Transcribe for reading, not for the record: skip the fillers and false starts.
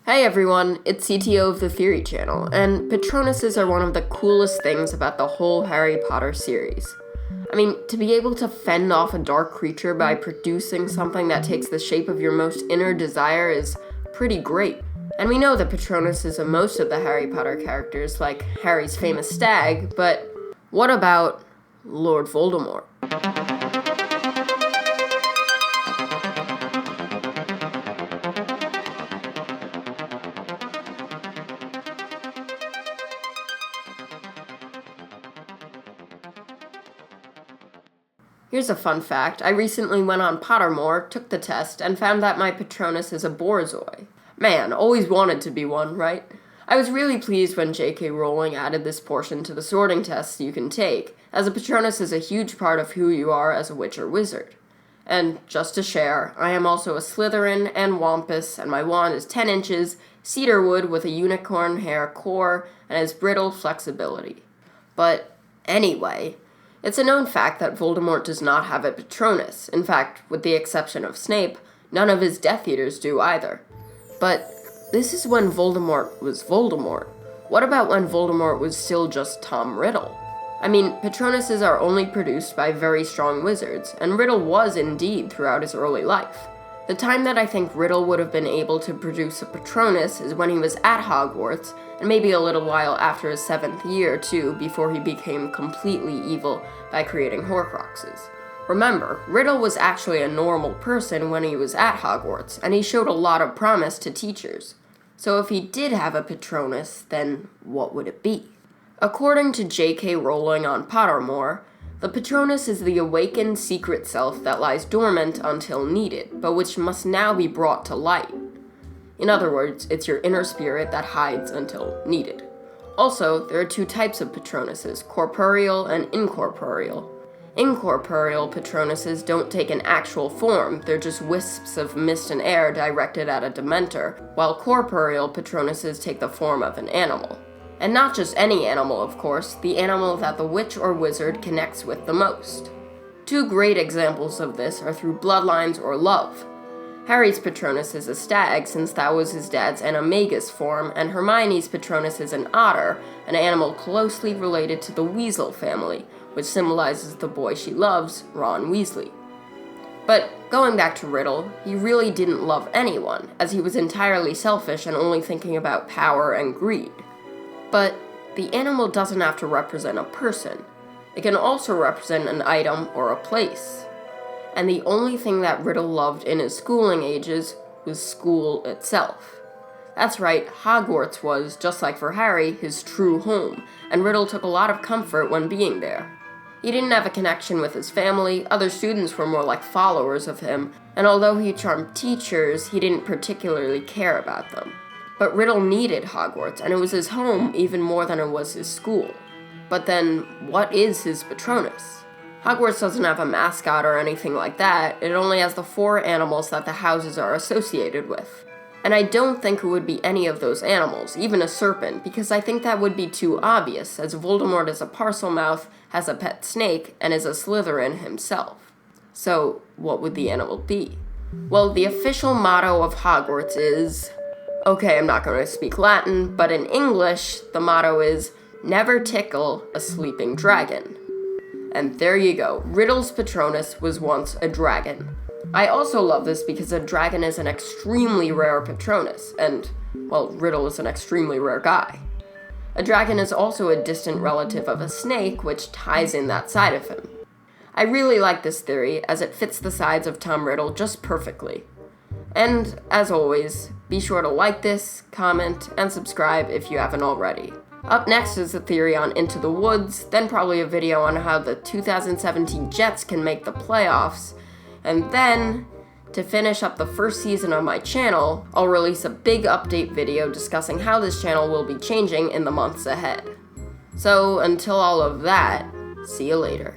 Hey everyone, it's CTO of the Theory channel, and Patronuses are one of the coolest things about the whole Harry Potter series. I mean, to be able to fend off a dark creature by producing something that takes the shape of your most inner desire is pretty great. And we know that Patronus is in most of the Harry Potter characters, like Harry's famous stag, but what about Lord Voldemort? Here's a fun fact. I recently went on Pottermore, took the test, and found that my Patronus is a Borzoi. Man, always wanted to be one, right? I was really pleased when J.K. Rowling added this portion to the sorting tests you can take, as a Patronus is a huge part of who you are as a witch or wizard. And just to share, I am also a Slytherin and Wampus, and my wand is 10 inches, cedarwood with a unicorn hair core, and has brittle flexibility. But anyway, it's a known fact that Voldemort does not have a Patronus. In fact, with the exception of Snape, none of his Death Eaters do either. But this is when Voldemort was Voldemort. What about when Voldemort was still just Tom Riddle? I mean, Patronuses are only produced by very strong wizards, and Riddle was indeed throughout his early life. The time that I think Riddle would have been able to produce a Patronus is when he was at Hogwarts, and maybe a little while after his 7th year, too, before he became completely evil by creating Horcruxes. Remember, Riddle was actually a normal person when he was at Hogwarts, and he showed a lot of promise to teachers. So if he did have a Patronus, then what would it be? According to J.K. Rowling on Pottermore, the Patronus is the awakened secret self that lies dormant until needed, but which must now be brought to light. In other words, it's your inner spirit that hides until needed. Also, there are two types of Patronuses, corporeal and incorporeal. Incorporeal Patronuses don't take an actual form, they're just wisps of mist and air directed at a Dementor, while corporeal Patronuses take the form of an animal. And not just any animal, of course, the animal that the witch or wizard connects with the most. Two great examples of this are through bloodlines or love. Harry's Patronus is a stag, since that was his dad's animagus form, and Hermione's Patronus is an otter, an animal closely related to the Weasel family, which symbolizes the boy she loves, Ron Weasley. But going back to Riddle, he really didn't love anyone, as he was entirely selfish and only thinking about power and greed. But the animal doesn't have to represent a person. It can also represent an item or a place. And the only thing that Riddle loved in his schooling ages was school itself. That's right, Hogwarts was, just like for Harry, his true home, and Riddle took a lot of comfort when being there. He didn't have a connection with his family, other students were more like followers of him, and although he charmed teachers, he didn't particularly care about them. But Riddle needed Hogwarts, and it was his home even more than it was his school. But then, what is his Patronus? Hogwarts doesn't have a mascot or anything like that, it only has the 4 animals that the houses are associated with. And I don't think it would be any of those animals, even a serpent, because I think that would be too obvious, as Voldemort is a Parselmouth, has a pet snake, and is a Slytherin himself. So, what would the animal be? Well, the official motto of Hogwarts is... Okay, I'm not going to speak Latin, but in English, the motto is, never tickle a sleeping dragon. And there you go, Riddle's Patronus was once a dragon. I also love this because a dragon is an extremely rare Patronus, and, well, Riddle is an extremely rare guy. A dragon is also a distant relative of a snake, which ties in that side of him. I really like this theory, as it fits the sides of Tom Riddle just perfectly. And, as always, be sure to like this, comment, and subscribe if you haven't already. Up next is a theory on Into the Woods, then probably a video on how the 2017 Jets can make the playoffs, and then, to finish up the first season of my channel, I'll release a big update video discussing how this channel will be changing in the months ahead. So, until all of that, see you later.